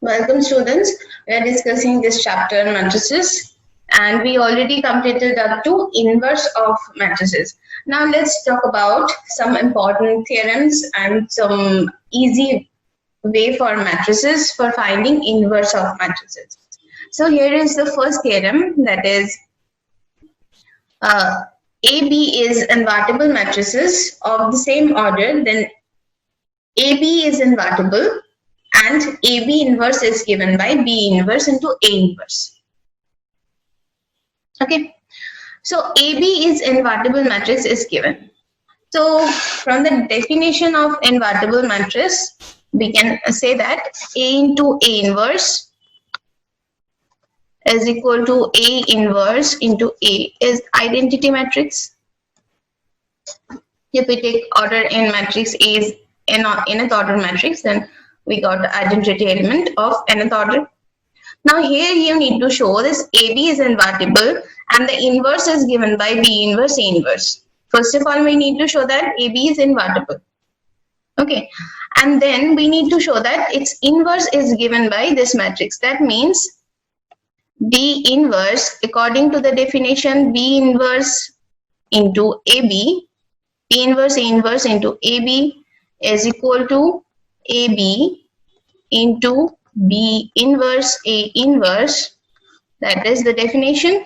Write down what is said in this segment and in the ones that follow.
Welcome students. We are discussing this chapter matrices and we already completed up to inverse of matrices. Now let's talk about some important theorems and some easy way for matrices for finding inverse of matrices. So here is the first theorem, that is AB is invertible matrices of the same order, then AB is invertible and AB inverse is given by B inverse into A inverse. Okay, so AB is invertible matrix is given. So from the definition of invertible matrix, we can say that A into A inverse is equal to A inverse into A is identity matrix. If we take order in matrix A is nth order matrix, then we got the identity element of nth order. Now here you need to show this AB is invertible and the inverse is given by B inverse A inverse. First of all, we need to show that AB is invertible. Okay, and then we need to show that its inverse is given by this matrix. That means B inverse, according to the definition, B inverse into AB, B inverse A inverse into AB is equal to AB into B inverse A inverse. That is the definition.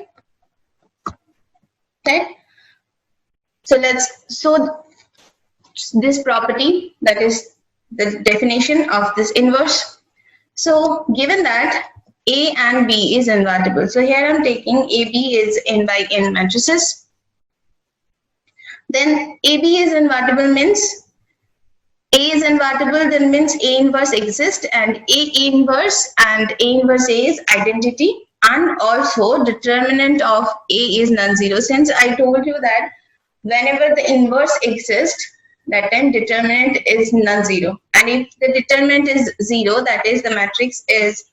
Okay. So this property, that is the definition of this inverse. So given that A and B is invertible, so here I'm taking AB is n by n matrices. Then AB is invertible means A is invertible, then means A inverse exists and A inverse and A inverse A is identity, and also determinant of A is non-zero. Since I told you that whenever the inverse exists, that time determinant is non-zero, and if the determinant is zero, that is the matrix is,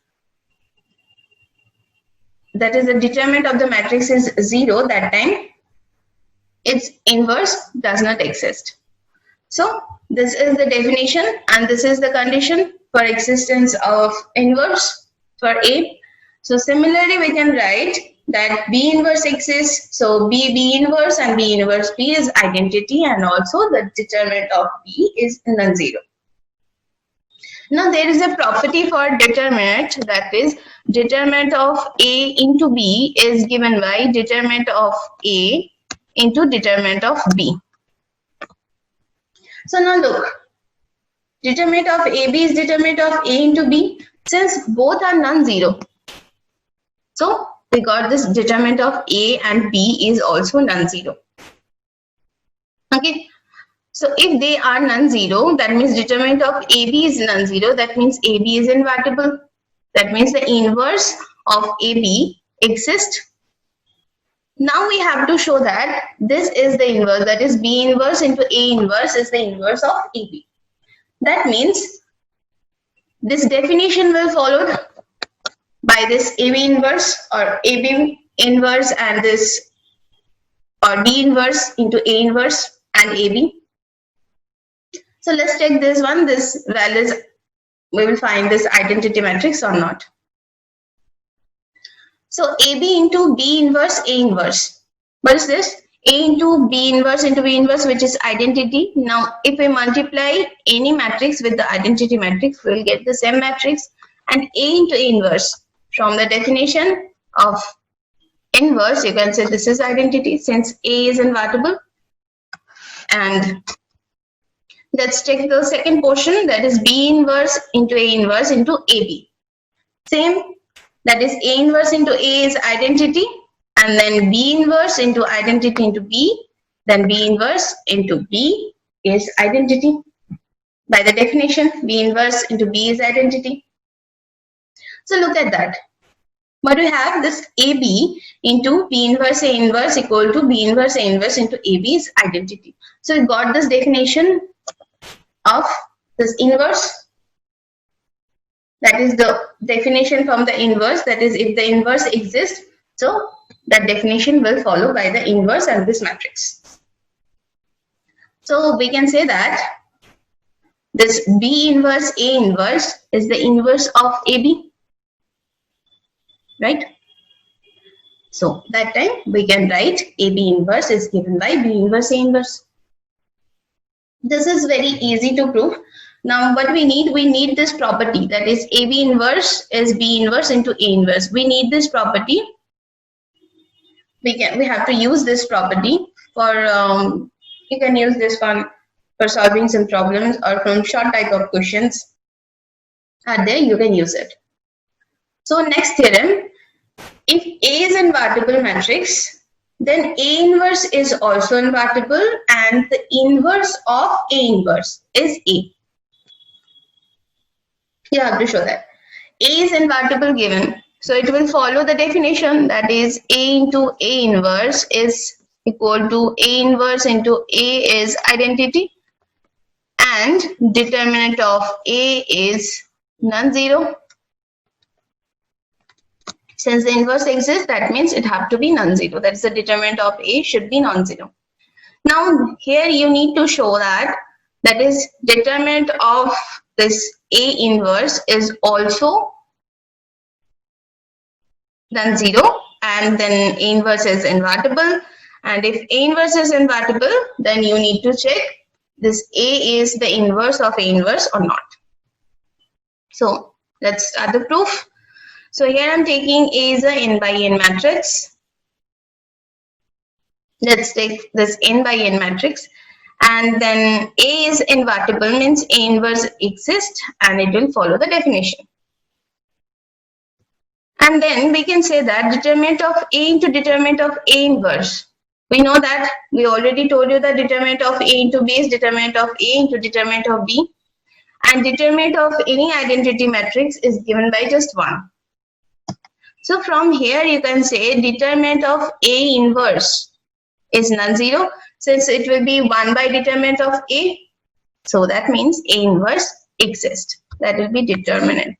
that is the determinant of the matrix is zero, that time its inverse does not exist. So this is the definition and this is the condition for existence of inverse for A. So similarly we can write that B inverse exists, so B inverse and B inverse B is identity, and also the determinant of B is non-zero. Now there is a property for determinant, that is determinant of A into B is given by determinant of A into determinant of B. So now look, determinant of AB is determinant of A into B. Since both are non-zero, so we got this determinant of A and B is also non-zero. Okay, so if they are non-zero, that means determinant of AB is non-zero, that means AB is invertible. That means the inverse of AB exists. Now we have to show that this is the inverse, that is B inverse into A inverse is the inverse of AB. That means this definition will follow by this AB inverse or AB inverse and this, or B inverse into A inverse and AB. So let's take this one, this values, we will find this identity matrix or not. So AB into B inverse A inverse. What is this? A into B inverse into B inverse, which is identity. Now if we multiply any matrix with the identity matrix, we will get the same matrix, and A into A inverse. From the definition of inverse, you can say this is identity since A is invertible. And let's take the second portion, that is B inverse into A inverse into AB. Same, that is A inverse into A is identity, and then B inverse into identity into B, then B inverse into B is identity. By the definition, B inverse into B is identity. So look at that. What do we have? This AB into B inverse A inverse equal to B inverse A inverse into AB is identity. So we got this definition of this inverse. That is the definition from the inverse, that is if the inverse exists, so that definition will follow by the inverse and this matrix. So we can say that this B inverse A inverse is the inverse of AB, right? So that time we can write AB inverse is given by B inverse A inverse. This is very easy to prove. Now what we need this property, that is AB inverse is B inverse into A inverse. We need this property. We have to use this property for you can use this one for solving some problems or from short type of questions are there, you can use it. So next theorem, if A is invertible matrix, then A inverse is also invertible and the inverse of A inverse is A. You have to show that. A is invertible given. So it will follow the definition, that is A into A inverse is equal to A inverse into A is identity and determinant of A is non-zero. Since the inverse exists, that means it have to be non-zero. That is the determinant of A should be non-zero. Now here you need to show that is determinant of this A inverse is also non-zero, and then A inverse is invertible. And if A inverse is invertible, then you need to check this A is the inverse of A inverse or not. So let's start the proof. So here I'm taking A is a n by n matrix. Let's take this n by n matrix, and then A is invertible means A inverse exists and it will follow the definition. And then we can say that determinant of A into determinant of A inverse. We know that we already told you that determinant of A into B is determinant of A into determinant of B, and determinant of any identity matrix is given by just 1. So from here you can say determinant of A inverse is non-zero since it will be 1 by determinant of A. So that means A inverse exists. That will be determinant.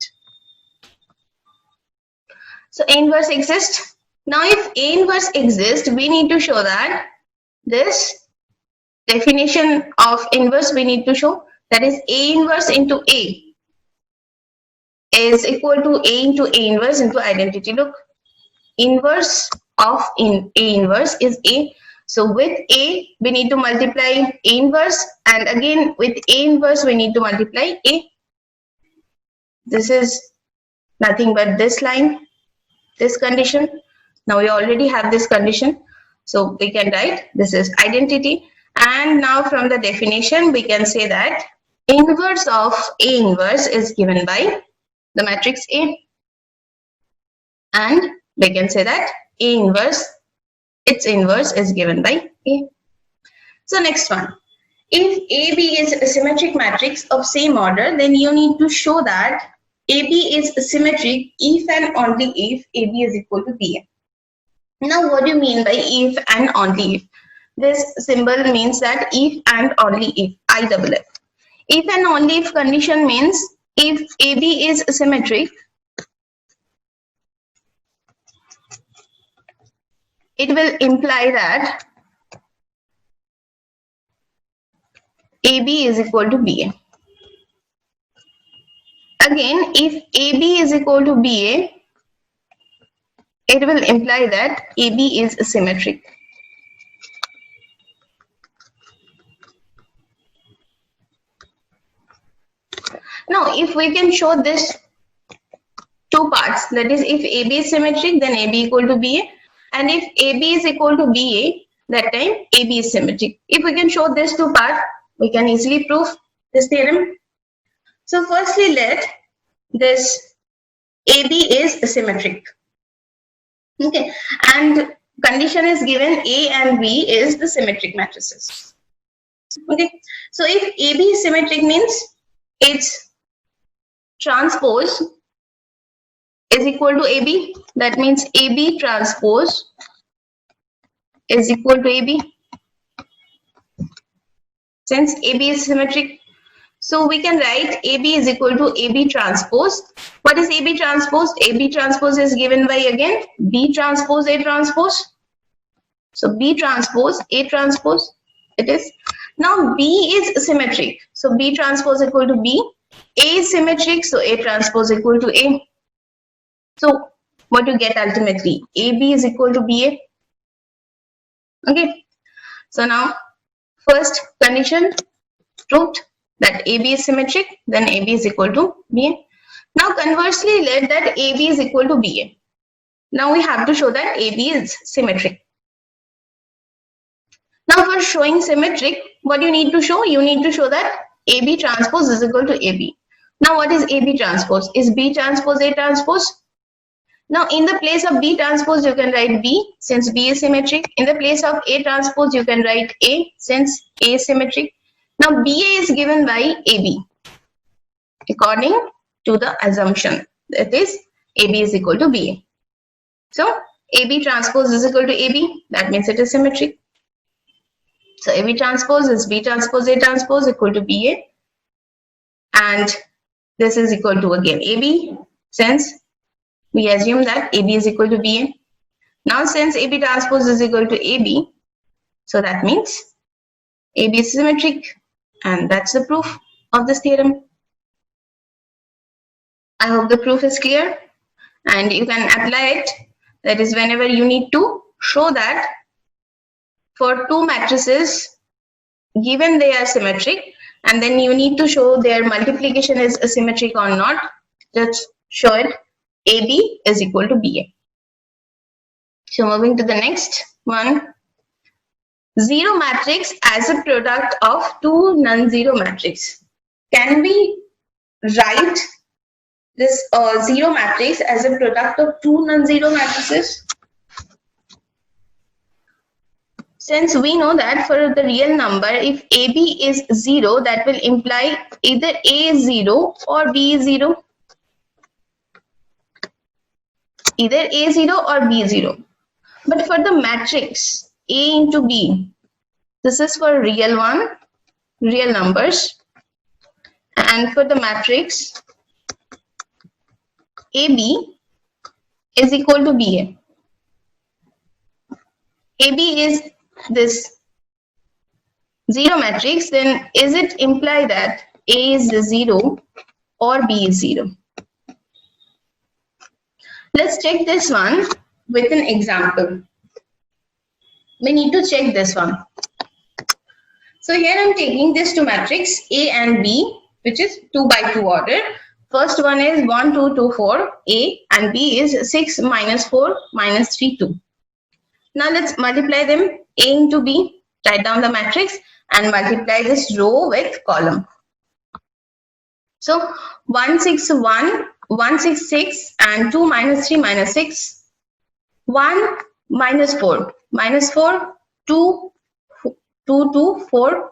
So A inverse exists. Now if A inverse exists, we need to show that this definition of inverse we need to show, that is A inverse into A is equal to A into A inverse into identity. Look, inverse of A inverse is A. So with A we need to multiply A inverse, and again with A inverse we need to multiply A. This is nothing but this line, this condition. Now we already have this condition, so we can write this is identity. And now from the definition we can say that inverse of A inverse is given by the matrix A, and we can say that A inverse, its inverse is given by A. So next one, if AB is a symmetric matrix of same order, then you need to show that AB is symmetric if and only if AB is equal to BA. Now what do you mean by if and only if? This symbol means that if and only if, IFF. If and only if condition means if AB is symmetric, it will imply that AB is equal to BA. Again, if AB is equal to BA, it will imply that AB is symmetric. Now, if we can show this two parts, that is if AB is symmetric, then AB equal to BA, and if AB is equal to BA, that time AB is symmetric. If we can show this two parts, we can easily prove this theorem. So firstly, let this AB is symmetric. Okay, and condition is given A and B is the symmetric matrices. Okay, so if AB is symmetric means its transpose is equal to AB. That means AB transpose is equal to AB. Since AB is symmetric, so we can write AB is equal to AB transpose. What is AB transpose? AB transpose is given by again B transpose A transpose. So B transpose A transpose it is. Now B is symmetric. So B transpose equal to B. A is symmetric, so A transpose equal to A. So what you get ultimately? AB is equal to BA. Okay. So now first condition proved that AB is symmetric, then AB is equal to BA. Now conversely, let that AB is equal to BA. Now we have to show that AB is symmetric. Now for showing symmetric, what you need to show? You need to show that AB transpose is equal to AB. Now what is AB transpose? Is B transpose A transpose? Now in the place of B transpose, you can write B since B is symmetric. In the place of A transpose, you can write A since A is symmetric. Now BA is given by AB according to the assumption, that is AB is equal to BA. So AB transpose is equal to AB, that means it is symmetric. So AB transpose is B transpose A transpose equal to BA, and this is equal to again AB since we assume that AB is equal to BA. Now since AB transpose is equal to AB, so that means AB is symmetric, and that's the proof of this theorem. I hope the proof is clear and you can apply it. That is, whenever you need to show that for two matrices, given they are symmetric, and then you need to show their multiplication is symmetric or not, just show it AB is equal to BA. So moving to the next one, zero matrix as a product of two non-zero matrices. Can we write this zero matrix as a product of two non-zero matrices? Since we know that for the real number, if AB is 0, that will imply either A is 0 or B is 0. Either A is 0 or B is 0. But for the matrix A into B, this is for real one, real numbers. And for the matrix AB is equal to BA. AB is this zero matrix, then is it imply that A is 0 or B is 0? Let's check this one with an example. We need to check this one. So here I'm taking this two matrix A and B, which is 2 by 2 order. First one is 1, 2, 2, 4, A, and B is 6, minus 4, minus 3, 2. Now let's multiply them, A into B, write down the matrix and multiply this row with column. So 1, 6, 1, 1, 6, 6, and 2 minus 3 minus 6, 1 minus 4, minus 4, 2, 2, 2, 4,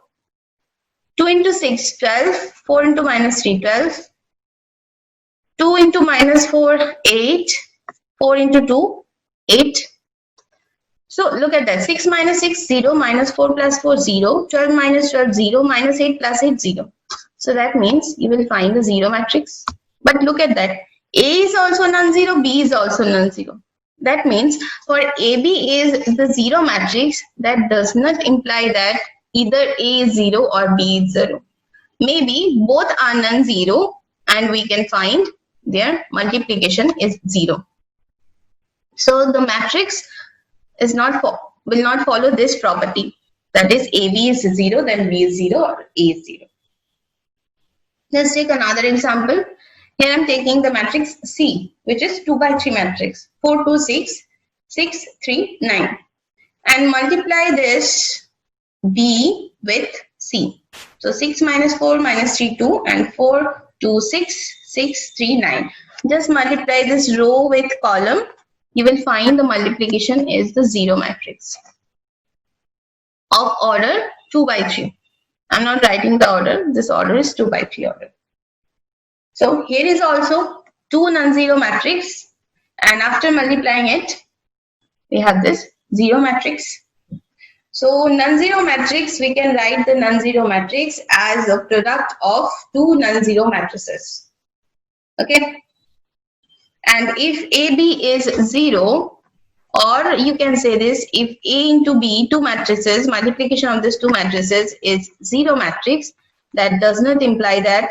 2 into 6, 12, 4 into minus 3, 12, 2 into minus 4, 8, 4 into 2, 8. So look at that, 6 minus 6, 0, minus 4 plus 4, 0, 12 minus 12, 0, minus 8 plus 8, 0. So that means you will find the zero matrix. But look at that, A is also non-zero, B is also non-zero. That means for AB is the zero matrix, that does not imply that either A is 0 or B is 0. Maybe both are non-zero and we can find their multiplication is 0. So the matrix is will not follow this property, that is AB is 0, then B is 0 or A is 0. Let's take another example. Here I'm taking the matrix C, which is 2 by 3 matrix, 4, 2, 6, 6, 3, 9, and multiply this B with C. So 6 minus 4 minus 3, 2, and 4, 2, 6, 6, 3, 9. Just multiply this row with column. You will find the multiplication is the zero matrix of order 2 by 3. I'm not writing the order. This order is 2 by 3 order. So here is also two non-zero matrix, and after multiplying it, we have this zero matrix. So non-zero matrix, we can write the non-zero matrix as a product of two non-zero matrices. Okay. And if AB is 0, or you can say this, if A into B, two matrices, multiplication of these two matrices is zero matrix, that does not imply that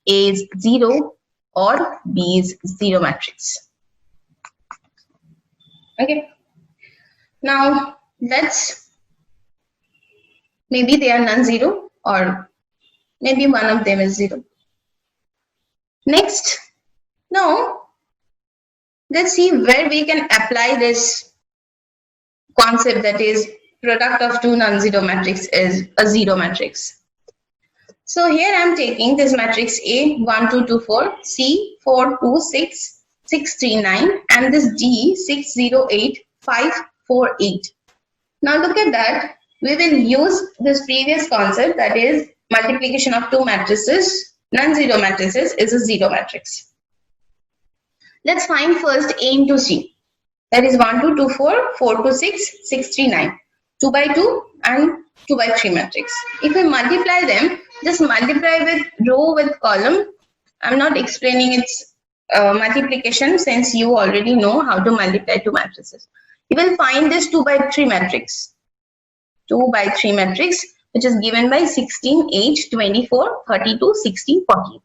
A is 0 or B is 0 matrix. Okay. Now let's, maybe they are non-zero or maybe one of them is 0. Next, now let's see where we can apply this concept, that is product of two non-zero matrix is a 0 matrix. So here I am taking this matrix A 1 2 2 4, C 4 2 6 6 3 9, and this D 6 0 8 5 4 8. Now look at that. We will use this previous concept, that is multiplication of two matrices, non-zero matrices, is a 0 matrix. Let's find first A into C. That is 1 2 2 4, 4 2 6, 6 3 9, 2 by 2 and 2 by 3 matrix. If we multiply them, just multiply with row with column. I'm not explaining its multiplication since you already know how to multiply two matrices. You will find this 2 by 3 matrix. 2 by 3 matrix, which is given by 16, 8, 24, 32, 16, 48.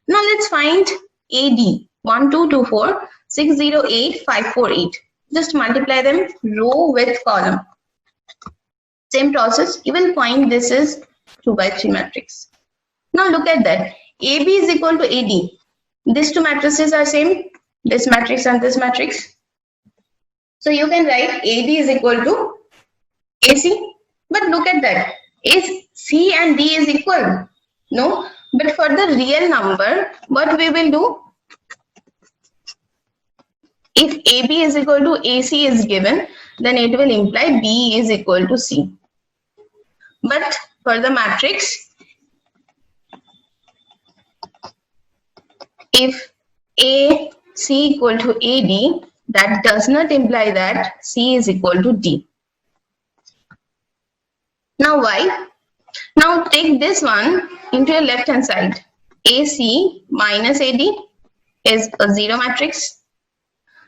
Now let's find AD 1 2 2 4, 6 0 8, 5 4 8. Just multiply them row with column. Same process, you will find this is 2 by 3 matrix. Now look at that. AB is equal to AD. These two matrices are same, this matrix and this matrix. So you can write AD is equal to AC. But look at that. Is C and D is equal? No. But for the real number, what we will do? If AB is equal to AC is given, then it will imply B is equal to C. But for the matrix, if AC equal to AD, that does not imply that C is equal to D. Now why? Now take this one into your left hand side. AC minus AD is a 0 matrix.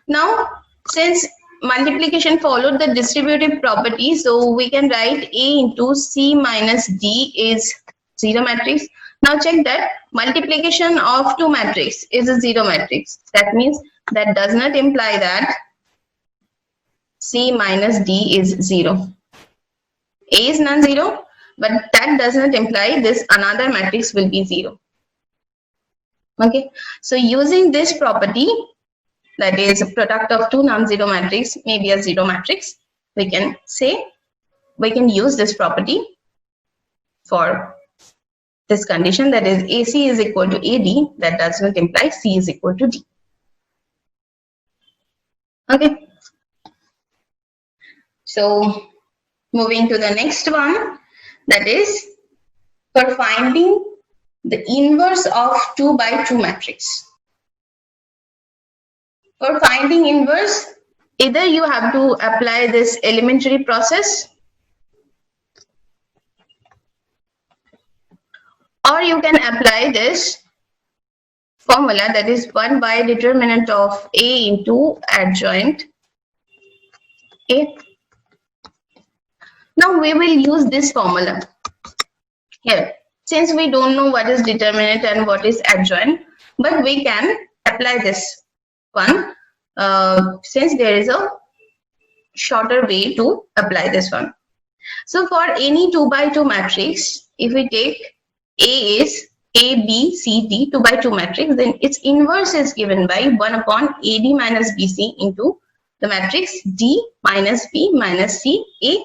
Now since multiplication followed the distributive property, so we can write A into C minus D is 0 matrix. Now check that multiplication of two matrix is a 0 matrix. That means that does not imply that C minus D is 0. A is non-zero, but that does not imply this another matrix will be 0. Okay, so using this property, that is a product of two non-zero matrix, maybe a 0 matrix, we can say, we can use this property for this condition, that is AC is equal to AD, that does not imply C is equal to D. Okay, so moving to the next one, that is for finding the inverse of 2 by 2 matrix. For finding inverse, either you have to apply this elementary process, or you can apply this formula, that is 1 by determinant of A into adjoint A. Now we will use this formula here, since we don't know what is determinant and what is adjoint, but we can apply this one since there is a shorter way to apply this one. So for any 2 by 2 matrix, if we take A is A, B, C, D 2 by 2 matrix, then its inverse is given by 1 upon AD minus BC into the matrix D minus B minus C A,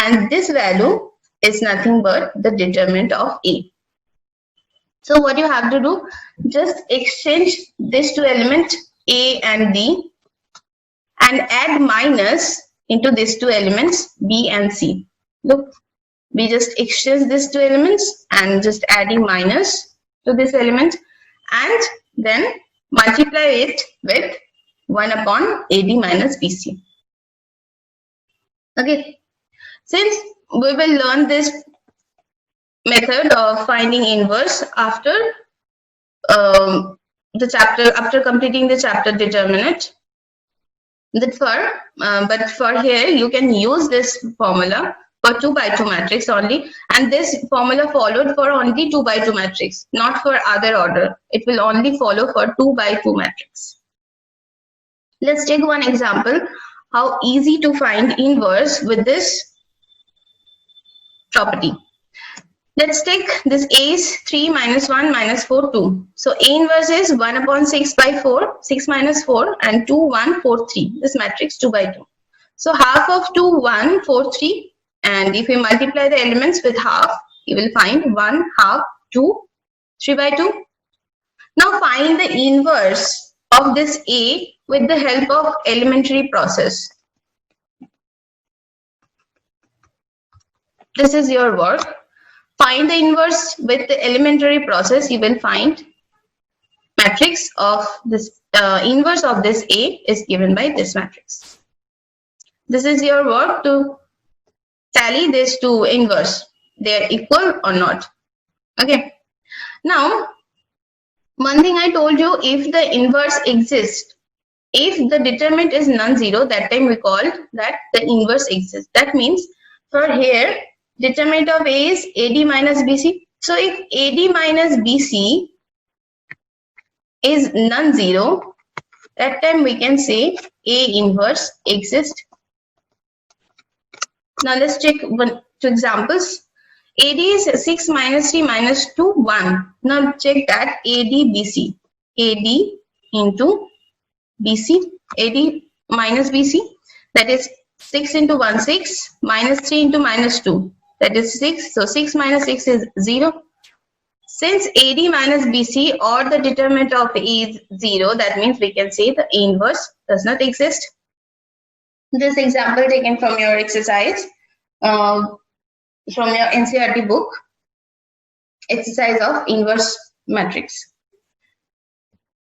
and this value is nothing but the determinant of A. So what you have to do, just exchange these two elements A and D and add minus into these two elements B and C. Look, we just exchange these two elements and just adding minus to this element and then multiply it with 1 upon AD minus BC. Okay, since we will learn this method of finding inverse after the chapter, after completing the chapter determinant, but for here you can use this formula for 2 by 2 matrix only, and this formula followed for only 2 by 2 matrix, not for other order. It will only follow for 2 by 2 matrix. Let's take one example how easy to find inverse with this property. Let's take this A is 3 minus 1 minus 4 2. So A inverse is 1 upon 6 by 4, 6 minus 4, and 2 1 4 3. This matrix 2 by 2. So half of 2 1 4 3, and if we multiply the elements with half, you will find 1 half 2 3 by 2. Now find the inverse of this A with the help of elementary process. This is your work. Find the inverse with the elementary process. You will find matrix of this inverse of this A is given by this matrix. This is your work to tally these two inverse. They are equal or not. Okay. Now, one thing I told you, if the inverse exists, if the determinant is non-zero, that time we call that the inverse exists. That means for here, determinant of A is AD minus BC. So if AD minus BC is non-zero, that time we can say A inverse exists. Now let's check two examples. AD is 6 minus 3 minus 2, 1. Now check that AD BC. AD into BC. AD minus BC, that is 6 into 1, 6, minus 3 into minus 2. That is 6. So 6 minus 6 is 0. Since AD minus BC or the determinant of A is 0, that means we can say the A inverse does not exist. This example taken from your exercise, from your NCERT book, exercise of inverse matrix.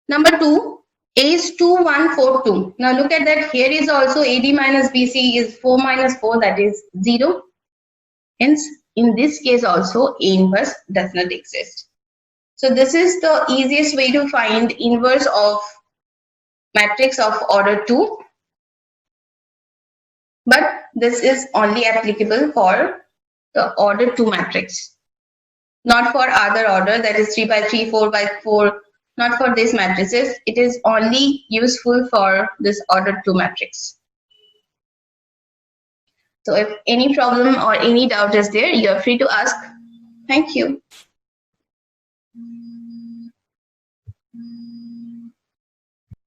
Number 2, A is 2, 1, 4, 2. Now look at that. Here is also AD minus BC is 4 minus 4, that is 0. Hence, in this case also, A inverse does not exist. So this is the easiest way to find inverse of matrix of order 2. But this is only applicable for the order 2 matrix. Not for other order, that is 3 by 3, 4 by 4. Not for these matrices. It is only useful for this order 2 matrix. So if any problem or any doubt is there, you are free to ask. Thank you.